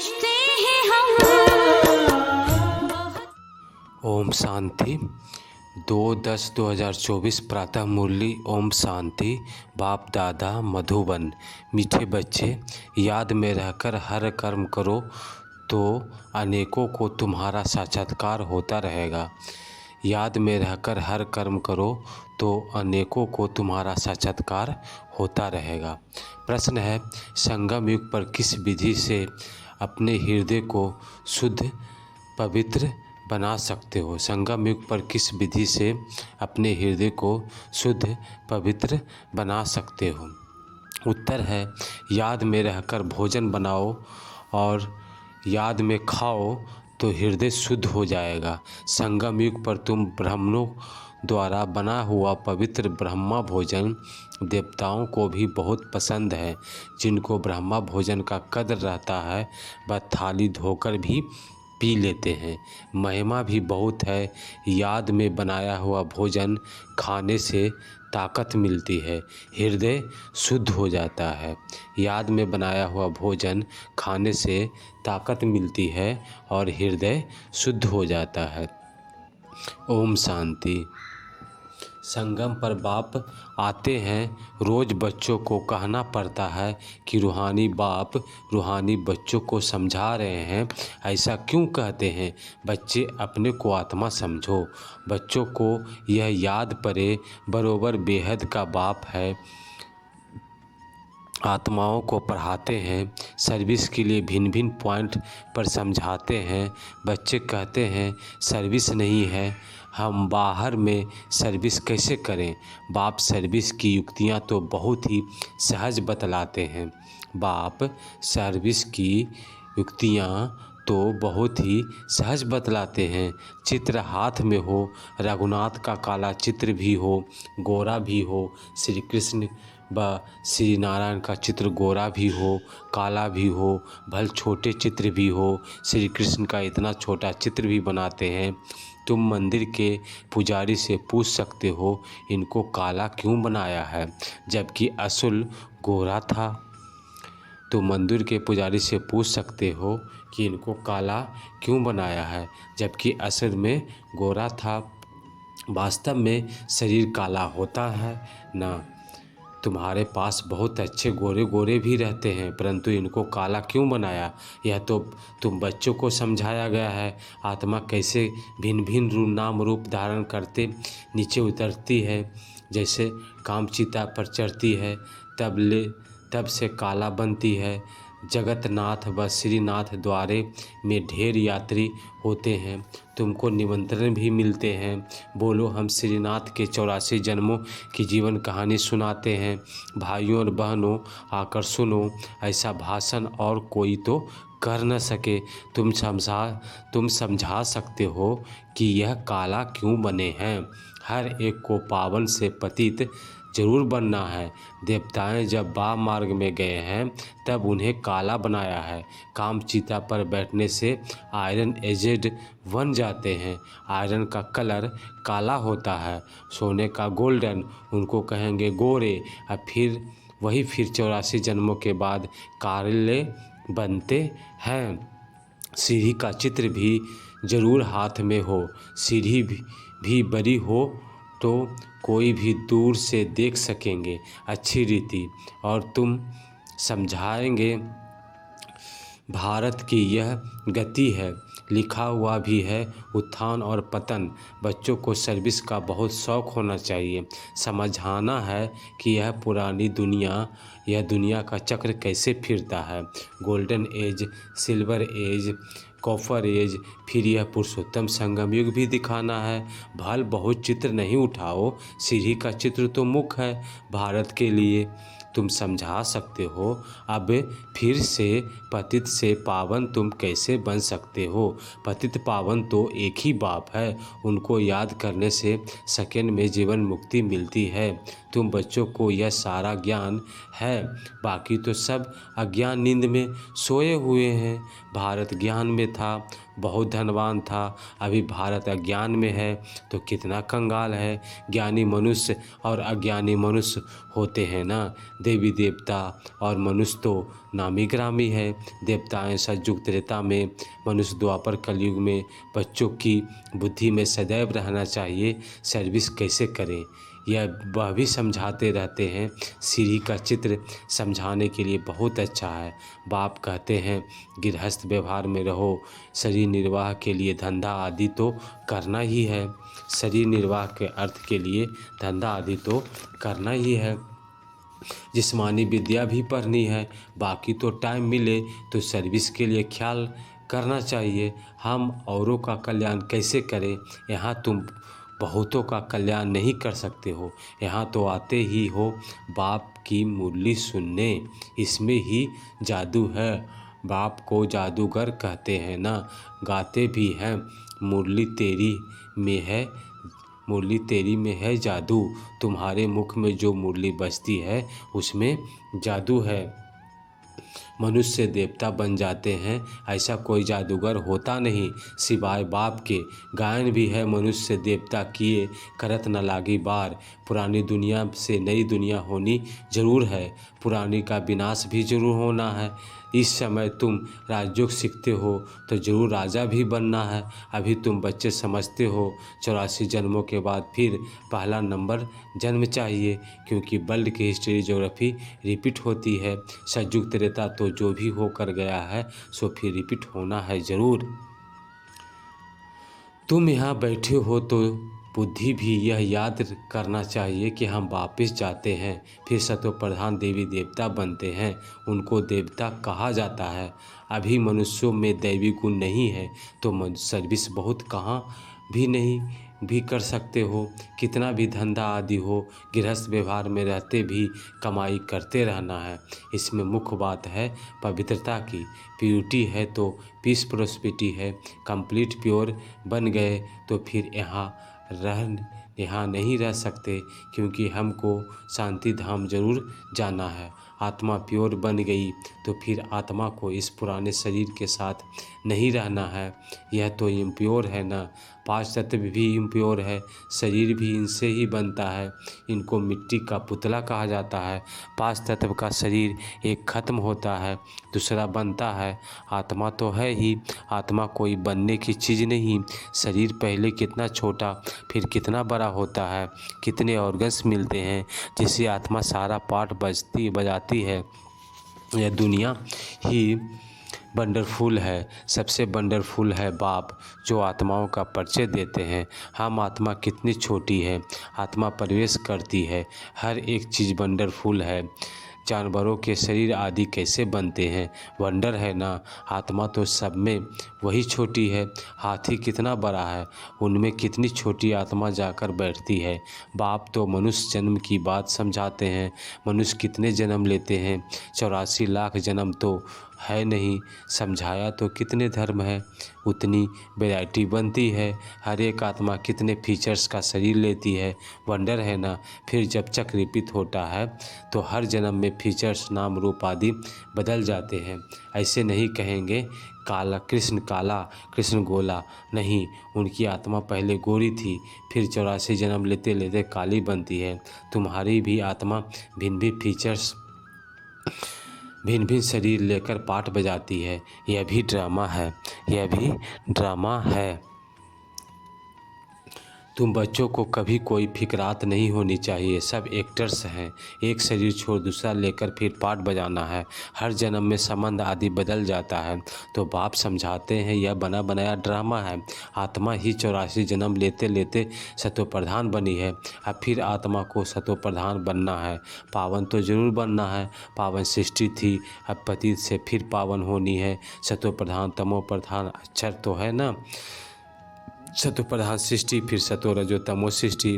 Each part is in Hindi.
समझते हैं हम। ओम शांति। 2/10/2024 प्रातः मुरली। ओम शांति। बाप दादा मधुबन। मीठे बच्चे, याद में रहकर हर कर्म करो तो अनेकों को तुम्हारा साक्षात्कार होता रहेगा। याद में रहकर हर कर्म करो तो अनेकों को तुम्हारा साक्षात्कार होता रहेगा। प्रश्न है, संगम युग पर किस विधि से अपने हृदय को शुद्ध पवित्र बना सकते हो? संगम युग पर किस विधि से अपने हृदय को शुद्ध पवित्र बना सकते हो? उत्तर है, याद में रहकर भोजन बनाओ और याद में खाओ तो हृदय शुद्ध हो जाएगा। संगम युग पर तुम ब्राह्मणों द्वारा बना हुआ पवित्र ब्रह्मा भोजन देवताओं को भी बहुत पसंद है। जिनको ब्रह्मा भोजन का कदर रहता है वह थाली धोकर भी पी लेते हैं। महिमा भी बहुत है। याद में बनाया हुआ भोजन खाने से ताकत मिलती है, हृदय शुद्ध हो जाता है। याद में बनाया हुआ भोजन खाने से ताकत मिलती है और हृदय शुद्ध हो जाता है। ओम शांति। संगम पर बाप आते हैं। रोज़ बच्चों को कहना पड़ता है कि रूहानी बाप रूहानी बच्चों को समझा रहे हैं। ऐसा क्यों कहते हैं? बच्चे, अपने को आत्मा समझो। बच्चों को यह याद पड़े बरोबर बेहद का बाप है। आत्माओं को पढ़ाते हैं, सर्विस के लिए भिन्न भिन्न पॉइंट पर समझाते हैं। बच्चे कहते हैं सर्विस नहीं है, हम बाहर में सर्विस कैसे करें? बाप सर्विस की युक्तियाँ तो बहुत ही सहज बतलाते हैं। बाप सर्विस की युक्तियाँ तो बहुत ही सहज बतलाते हैं। चित्र हाथ में हो, रघुनाथ का काला चित्र भी हो, गोरा भी हो, श्री कृष्ण व श्री नारायण का चित्र गोरा भी हो, काला भी हो, भले छोटे चित्र भी हो, श्री कृष्ण का इतना छोटा चित्र भी बनाते हैं। तुम मंदिर के पुजारी से पूछ सकते हो इनको काला क्यों बनाया है, जबकि असल गोरा था। तो मंदिर के पुजारी से पूछ सकते हो कि इनको काला क्यों बनाया है, जबकि असल में गोरा था। वास्तव में शरीर काला होता है ना। तुम्हारे पास बहुत अच्छे गोरे गोरे भी रहते हैं, परंतु इनको काला क्यों बनाया? यह तो तुम बच्चों को समझाया गया है। आत्मा कैसे भिन्न भिन्न नाम रूप धारण करते नीचे उतरती है। जैसे कामचिता पर चढ़ती है तब से काला बनती है। जगतनाथ व श्रीनाथ द्वारे में ढेर यात्री होते हैं। तुमको निमंत्रण भी मिलते हैं। बोलो, हम श्रीनाथ के 84 जन्मों की जीवन कहानी सुनाते हैं। भाइयों और बहनों, आकर सुनो। ऐसा भाषण और कोई तो कर न सके। तुम समझा सकते हो कि यह काला क्यों बने हैं। हर एक को पावन से पतित जरूर बनना है। देवताएं जब वाम मार्ग में गए हैं तब उन्हें काला बनाया है। कामचिता पर बैठने से आयरन एजेड बन जाते हैं। आयरन का कलर काला होता है, सोने का गोल्डन, उनको कहेंगे गोरे। अब फिर 84 जन्मों के बाद काले बनते हैं। सीढ़ी का चित्र भी जरूर हाथ में हो। सीढ़ी भी बड़ी हो तो कोई भी दूर से देख सकेंगे अच्छी रीति, और तुम समझाएंगे भारत की यह गति है। लिखा हुआ भी है उत्थान और पतन। बच्चों को सर्विस का बहुत शौक होना चाहिए। समझाना है कि यह पुरानी दुनिया, यह दुनिया का चक्र कैसे फिरता है। Golden age, silver age, copper age, फिर यह पुरुषोत्तम संगम युग भी दिखाना है। भल बहुत चित्र नहीं उठाओ, सीढ़ी का चित्र तो मुख्य है भारत के लिए। तुम समझा सकते हो। अब फिर से पतित से पावन तुम कैसे बन सकते हो? पतित पावन तो एक ही बाप है। उनको याद करने से सेकंड में जीवन मुक्ति मिलती है। तुम बच्चों को यह सारा ज्ञान है, बाकी तो सब अज्ञान नींद में सोए हुए हैं। भारत ज्ञान में था बहुत धनवान था, अभी भारत अज्ञान में है तो कितना कंगाल है। ज्ञानी मनुष्य और अज्ञानी मनुष्य होते हैं ना। देवी देवता और मनुष्य तो नामी ग्रामी है। देवताएं सतयुग त्रेता में, मनुष्य द्वापर कलयुग में। बच्चों की बुद्धि में सदैव रहना चाहिए सर्विस कैसे करें, यह वह भी समझाते रहते हैं। सीढ़ी का चित्र समझाने के लिए बहुत अच्छा है। बाप कहते हैं गृहस्थ व्यवहार में रहो, शरीर निर्वाह के लिए धंधा आदि तो करना ही है। शरीर निर्वाह के अर्थ के लिए धंधा आदि तो करना ही है। जिस्मानी विद्या भी पढ़नी है, बाकी तो टाइम मिले तो सर्विस के लिए ख्याल करना चाहिए। हम औरों का कल्याण कैसे करें, यहाँ तुम बहुतों का कल्याण नहीं कर सकते हो। यहाँ तो आते ही हो बाप की मुरली सुनने, इसमें ही जादू है। बाप को जादूगर कहते हैं ना, गाते भी हैं मुरली तेरी में है, मुरली तेरी में है जादू। तुम्हारे मुख में जो मुरली बजती है उसमें जादू है। मनुष्य देवता बन जाते हैं, ऐसा कोई जादूगर होता नहीं सिवाय बाप के। गायन भी है मनुष्य देवता किए करत न लागी बार। पुरानी दुनिया से नई दुनिया होनी जरूर है, पुरानी का विनाश भी जरूर होना है। इस समय तुम राजयोग सीखते हो तो जरूर राजा भी बनना है। अभी तुम बच्चे समझते हो 84 जन्मों के बाद फिर पहला नंबर जन्म चाहिए, क्योंकि वर्ल्ड की हिस्ट्री ज्योग्राफी रिपीट होती है। सतयुग त्रेता तो जो भी होकर गया है सो फिर रिपीट होना है ज़रूर। तुम यहाँ बैठे हो तो बुद्धि भी यह याद करना चाहिए कि हम वापस जाते हैं, फिर सतो प्रधान देवी देवता बनते हैं, उनको देवता कहा जाता है। अभी मनुष्यों में दैवी गुण नहीं है तो सर्विस बहुत कहाँ भी नहीं भी कर सकते हो। कितना भी धंधा आदि हो, गृहस्थ व्यवहार में रहते भी कमाई करते रहना है। इसमें मुख्य बात है पवित्रता की। प्योरिटी है तो पीस प्रोस्पेरिटी है। कंप्लीट प्योर बन गए तो फिर यहाँ नहीं रह सकते, क्योंकि हमको शांति धाम जरूर जाना है। आत्मा प्योर बन गई तो फिर आत्मा को इस पुराने शरीर के साथ नहीं रहना है। यह तो इम्प्योर है ना, 5 तत्व भी इम्प्योर है, शरीर भी इनसे ही बनता है। इनको मिट्टी का पुतला कहा जाता है। 5 तत्व का शरीर एक खत्म होता है, दूसरा बनता है। आत्मा तो है ही, आत्मा कोई बनने की चीज़ नहीं। शरीर पहले कितना छोटा फिर कितना बड़ा होता है, कितने ऑर्गन्स मिलते हैं जिससे आत्मा सारा पार्ट बजाती है। यह दुनिया ही वंडरफुल है, सबसे वंडरफुल है बाप जो आत्माओं का परिचय देते हैं। हम आत्मा कितनी छोटी है, आत्मा प्रवेश करती है, हर एक चीज़ वंडरफुल है। जानवरों के शरीर आदि कैसे बनते हैं, वंडर है ना। आत्मा तो सब में वही छोटी है। हाथी कितना बड़ा है, उनमें कितनी छोटी आत्मा जाकर बैठती है। बाप तो मनुष्य जन्म की बात समझाते हैं। मनुष्य कितने जन्म लेते हैं, 84 लाख जन्म तो है नहीं। समझाया तो कितने धर्म है, उतनी वैरायटी बनती है। हर एक आत्मा कितने फीचर्स का शरीर लेती है, वंडर है ना। फिर जब चक्र रिपीट होता है तो हर जन्म में फीचर्स नाम रूप आदि बदल जाते हैं। ऐसे नहीं कहेंगे काला कृष्ण गोला, नहीं, उनकी आत्मा पहले गोरी थी, फिर 84 जन्म लेते लेते काली बनती है। तुम्हारी भी आत्मा भिन्न भिन्न फीचर्स, भिन्न भिन्न शरीर लेकर पाठ बजाती है। यह भी ड्रामा है, यह भी ड्रामा है। तुम बच्चों को कभी कोई फिक्रात नहीं होनी चाहिए, सब एक्टर्स हैं। एक शरीर छोड़ दूसरा लेकर फिर पाठ बजाना है। हर जन्म में संबंध आदि बदल जाता है। तो बाप समझाते हैं यह बना बनाया ड्रामा है। आत्मा ही 84 जन्म लेते लेते सतो प्रधान बनी है। अब फिर आत्मा को सतो प्रधान बनना है। पावन तो जरूर बनना है, पावन सृष्टि थी, अब पतित से फिर पावन होनी है। सतो प्रधान तमो प्रधान अक्षर तो है ना, सतो प्रधान सृष्टि फिर सतो रजो तमो सृष्टि।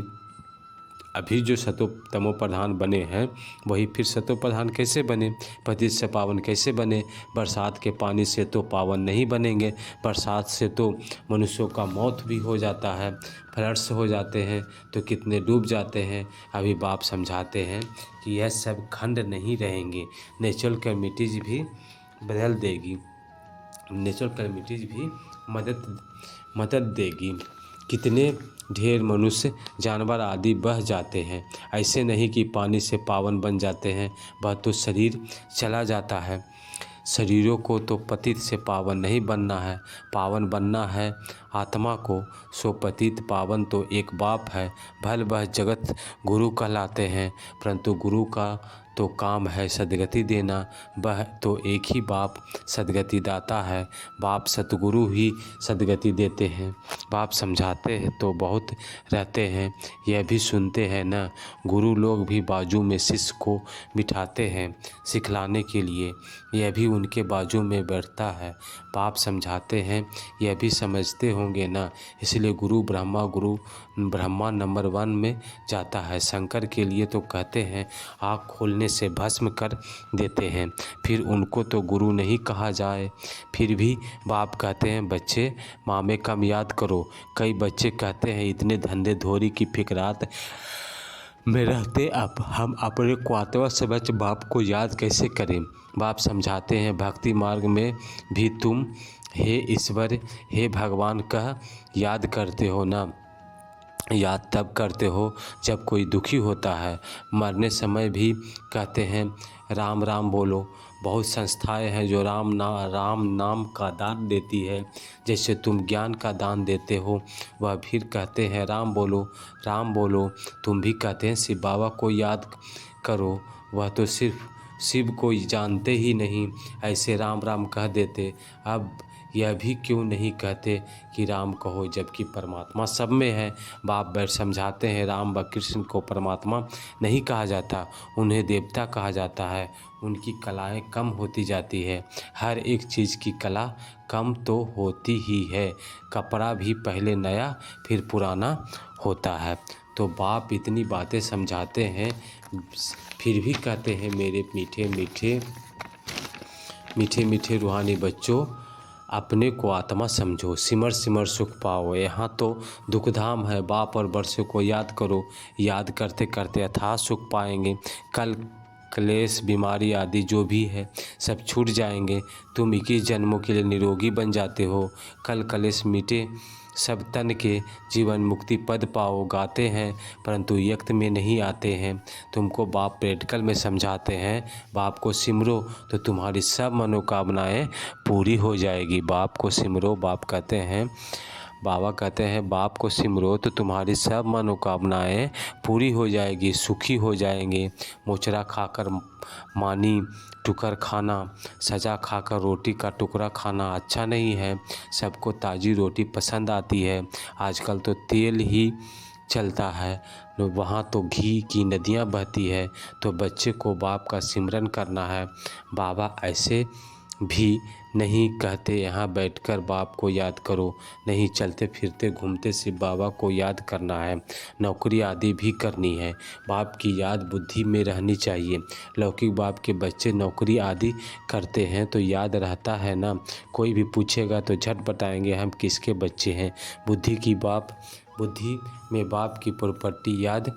अभी जो सतो तमो प्रधान बने हैं वही फिर सतो प्रधान कैसे बने, पतित से पावन कैसे बने। बरसात के पानी से तो पावन नहीं बनेंगे, बरसात से तो मनुष्यों का मौत भी हो जाता है, फ्लड्स हो जाते हैं तो कितने डूब जाते हैं। अभी बाप समझाते हैं कि यह सब खंड नहीं रहेंगे, नेचुरल कैमिटीज भी बदल देगी। नेचुरल कैलेमिटीज़ भी मदद देगी। कितने ढेर मनुष्य जानवर आदि बह जाते हैं, ऐसे नहीं कि पानी से पावन बन जाते हैं, वह तो शरीर चला जाता है। शरीरों को तो पतित से पावन नहीं बनना है, पावन बनना है आत्मा को। सो पतित पावन तो एक बाप है, भल वह जगत गुरु कहलाते हैं, परंतु गुरु का तो काम है सद्गति देना, वह तो एक ही बाप सद्गति दाता है। बाप सतगुरु ही सद्गति देते हैं। बाप समझाते हैं तो बहुत रहते हैं, यह भी सुनते हैं न। गुरु लोग भी बाजू में शिष्य को बिठाते हैं सिखलाने के लिए, यह भी उनके बाजू में बैठता है। बाप समझाते हैं, यह भी समझते होंगे ना, इसलिए गुरु ब्रह्मा नंबर 1 में जाता है। शंकर के लिए तो कहते हैं आँख खोलने से भस्म कर देते हैं, फिर उनको तो गुरु नहीं कहा जाए। फिर भी बाप कहते हैं बच्चे माँ में कम याद करो। कई बच्चे कहते हैं इतने धंधे धोरी की फिक्रात में रहते अब हम अपने क्वातवा समझ बाप को याद कैसे करें। बाप समझाते हैं भक्ति मार्ग में भी तुम हे ईश्वर हे भगवान कह याद करते हो ना। याद तब करते हो जब कोई दुखी होता है। मरने समय भी कहते हैं राम राम बोलो। बहुत संस्थाएं हैं जो राम नाम का दान देती है, जैसे तुम ज्ञान का दान देते हो, वह फिर कहते हैं राम बोलो। तुम भी कहते हैं शिव बाबा को याद करो, वह तो सिर्फ शिव को जानते ही नहीं, ऐसे राम राम कह देते। अब यह भी क्यों नहीं कहते कि राम कहो, जबकि परमात्मा सब में है। बाप बैठ समझाते हैं राम व कृष्ण को परमात्मा नहीं कहा जाता, उन्हें देवता कहा जाता है। उनकी कलाएं कम होती जाती है, हर एक चीज़ की कला कम तो होती ही है। कपड़ा भी पहले नया फिर पुराना होता है। तो बाप इतनी बातें समझाते हैं, फिर भी कहते हैं मेरे मीठे मीठे रूहानी बच्चों, अपने को आत्मा समझो, सिमर सिमर सुख पाओ। यहाँ तो दुखधाम है, बाप और वर्षों को याद करो, याद करते करते अथाह सुख पाएंगे। कल क्लेश बीमारी आदि जो भी है सब छूट जाएंगे। तुम 21 जन्मों के लिए निरोगी बन जाते हो। कल क्लेश मिटे सब तन के, जीवन मुक्ति पद पाओ। गाते हैं परंतु यक्त में नहीं आते हैं। तुमको बाप प्रैक्टिकल में समझाते हैं, बाप को सिमरो तो तुम्हारी सब मनोकामनाएं पूरी हो जाएगी। बाप को सिमरो, बाबा कहते हैं बाप को सिमरो तो तुम्हारी सब मनोकामनाएं पूरी हो जाएगी, सुखी हो जाएंगे। मोचरा खाकर मानी टुकर खाना, सजा खाकर रोटी का टुकड़ा खाना अच्छा नहीं है। सबको ताज़ी रोटी पसंद आती है, आजकल तो तेल ही चलता है, वहाँ तो घी की नदियाँ बहती है। तो बच्चे को बाप का सिमरन करना है। बाबा ऐसे भी नहीं कहते यहाँ बैठकर बाप को याद करो, नहीं चलते फिरते घूमते सिर्फ बाबा को याद करना है। नौकरी आदि भी करनी है, बाप की याद बुद्धि में रहनी चाहिए। लौकिक बाप के बच्चे नौकरी आदि करते हैं तो याद रहता है ना, कोई भी पूछेगा तो झट बताएंगे हम किसके बच्चे हैं। बुद्धि में बाप की प्रॉपर्टी याद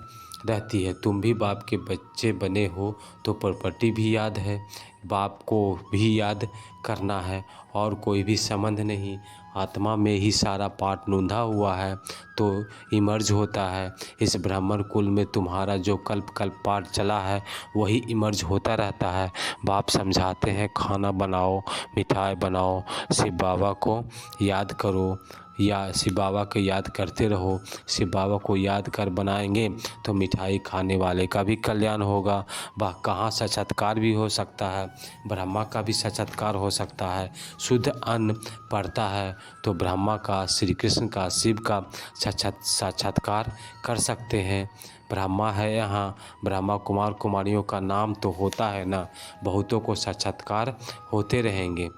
रहती है। तुम भी बाप के बच्चे बने हो तो प्रॉपर्टी भी याद है, बाप को भी याद करना है, और कोई भी संबंध नहीं। आत्मा में ही सारा पाठ नूंधा हुआ है तो इमर्ज होता है। इस ब्राह्मण कुल में तुम्हारा जो कल्प पाठ चला है वही इमर्ज होता रहता है। बाप समझाते हैं खाना बनाओ, मिठाई बनाओ, शिव बाबा को याद करो, या शिव बाबा को याद करते रहो। शिव बाबा को याद कर बनाएंगे तो मिठाई खाने वाले का भी कल्याण होगा। वह कहाँ साक्षात्कार भी हो सकता है, ब्रह्मा का भी साक्षात्कार हो सकता है। शुद्ध अन्न पड़ता है तो ब्रह्मा का, श्री कृष्ण का, शिव का साक्षात्कार कर सकते हैं। ब्रह्मा है यहाँ, ब्रह्मा कुमार कुमारियों का नाम तो होता है ना, बहुतों को साक्षात्कार होते रहेंगे,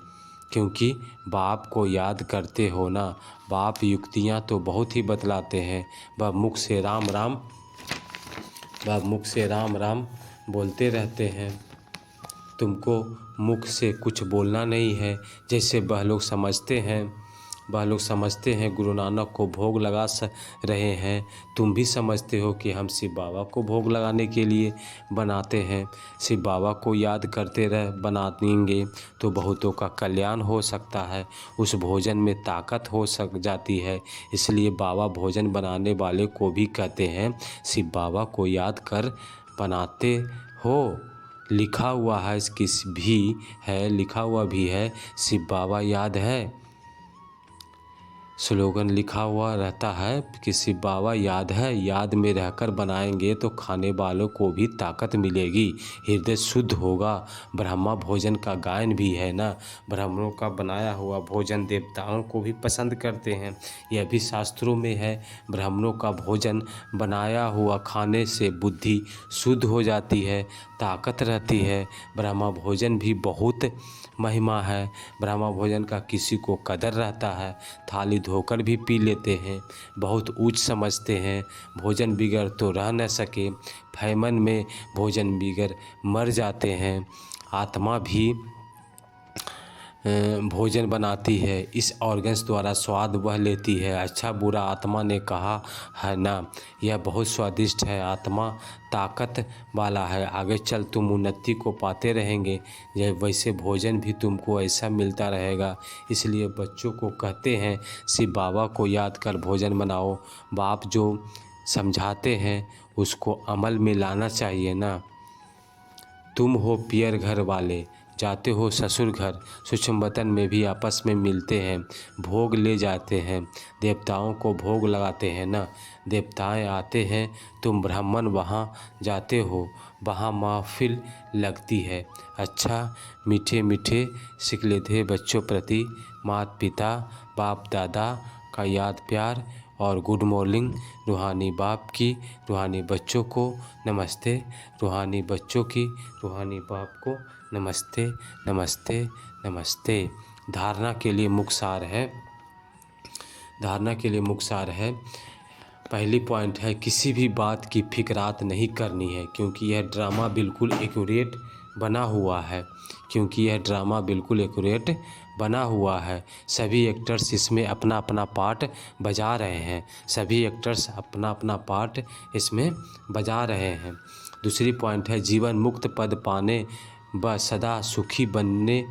क्योंकि बाप को याद करते हो ना। बाप युक्तियाँ तो बहुत ही बतलाते हैं, वह मुख से राम राम बोलते रहते हैं। तुमको मुख से कुछ बोलना नहीं है, जैसे वह लोग समझते हैं वह लोग समझते हैं गुरु नानक को भोग लगा रहे हैं। तुम भी समझते हो कि हम शिव बाबा को भोग लगाने के लिए बनाते हैं। शिव बाबा को याद करते रह बनाएंगे तो बहुतों का कल्याण हो सकता है। उस भोजन में ताकत हो सक जाती है। इसलिए बाबा भोजन बनाने वाले को भी कहते हैं शिव बाबा को याद कर बनाते हो। लिखा हुआ है लिखा हुआ भी है शिव बाबा याद है। स्लोगन लिखा हुआ रहता है कि शिव बाबा याद है। याद में रहकर बनाएंगे तो खाने वालों को भी ताकत मिलेगी, हृदय शुद्ध होगा। ब्रह्मा भोजन का गायन भी है ना। ब्राह्मणों का बनाया हुआ भोजन देवताओं को भी पसंद करते हैं। यह भी शास्त्रों में है। ब्राह्मणों का भोजन बनाया हुआ खाने से बुद्धि शुद्ध हो जाती है, ताकत रहती है। ब्रह्मा भोजन भी बहुत महिमा है। ब्रह्मा भोजन का किसी को कदर रहता है। थाली धोकर भी पी लेते हैं, बहुत ऊंच समझते हैं। भोजन बिगड़ तो रह न सके, फैमन में भोजन बिगड़ मर जाते हैं। आत्मा भी भोजन बनाती है, इस ऑर्गन्स द्वारा स्वाद वह लेती है। अच्छा बुरा आत्मा ने कहा है ना, यह बहुत स्वादिष्ट है। आत्मा ताकत वाला है, आगे चल तुम उन्नति को पाते रहेंगे। यह वैसे भोजन भी तुमको ऐसा मिलता रहेगा। इसलिए बच्चों को कहते हैं शिव बाबा को याद कर भोजन बनाओ। बाप जो समझाते हैं उसको अमल में लाना चाहिए ना। तुम हो पियर घर वाले, जाते हो ससुर घर, सूक्ष्म वतन में भी आपस में मिलते हैं, भोग ले जाते हैं, देवताओं को भोग लगाते हैं ना। देवताएं आते हैं, तुम ब्राह्मण वहाँ जाते हो, वहाँ महफिल लगती है। अच्छा मीठे मीठे सीख लेते हैं बच्चों प्रति माता पिता बाप दादा का याद प्यार और गुड मॉर्निंग। रूहानी बाप की रूहानी बच्चों को नमस्ते, रूहानी बच्चों की रूहानी बाप को नमस्ते नमस्ते नमस्ते। धारणा के लिए मुख्य सार है। पहली पॉइंट है किसी भी बात की फिक्रात नहीं करनी है, क्योंकि यह ड्रामा बिल्कुल एक्यूरेट बना हुआ है। सभी एक्टर्स इसमें अपना अपना पार्ट बजा रहे हैं। दूसरी पॉइंट है जीवन मुक्त पद पाने व सदा सुखी बनने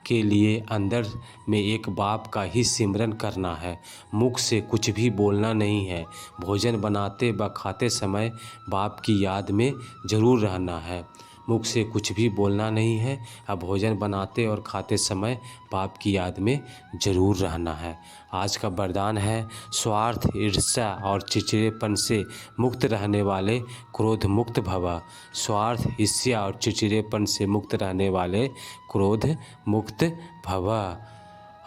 के लिए अंदर में एक बाप का ही सिमरन करना है। मुख से कुछ भी बोलना नहीं है। भोजन बनाते व खाते समय बाप की याद में ज़रूर रहना है। मुख से कुछ भी बोलना नहीं है। अब भोजन बनाते और खाते समय बाप की याद में ज़रूर रहना है। आज का वरदान है स्वार्थ ईर्ष्या और चिड़चिड़ेपन से मुक्त रहने वाले क्रोध मुक्त भव। स्वार्थ ईर्ष्या और चिड़चिड़ेपन से मुक्त रहने वाले क्रोध मुक्त भव।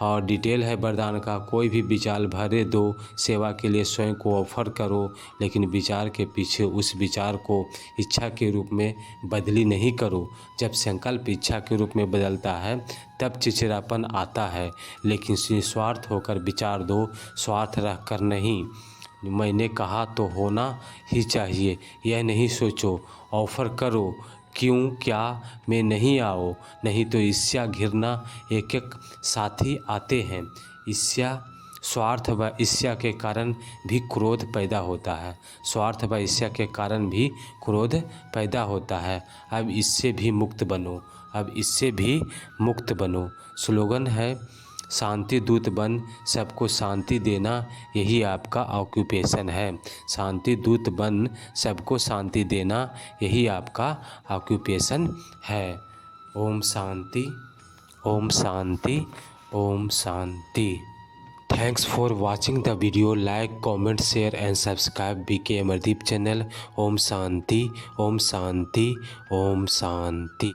और डिटेल है वरदान का, कोई भी विचार भरे दो, सेवा के लिए स्वयं को ऑफर करो, लेकिन विचार के पीछे उस विचार को इच्छा के रूप में बदली नहीं करो। जब संकल्प इच्छा के रूप में बदलता है तब चिड़चिड़ापन आता है, लेकिन निस्वार्थ होकर विचार दो, स्वार्थ रख कर नहीं। मैंने कहा तो होना ही चाहिए, यह नहीं सोचो। ऑफर करो, क्यों क्या में नहीं आओ, नहीं तो ईर्ष्या घृणा एक एक साथी आते हैं। ईर्ष्या स्वार्थ व ईर्ष्या के कारण भी क्रोध पैदा होता है। अब इससे भी मुक्त बनो। स्लोगन है शांति दूत बन सबको शांति देना, यही आपका ऑक्यूपेशन है। शांति दूत बन सबको शांति देना, यही आपका ऑक्यूपेशन है। Om Shanti, Om Shanti, Om Shanti. Thanks for watching the video. Like, comment, share and subscribe BK Amardeep channel. Om Shanti, Om Shanti, Om Shanti.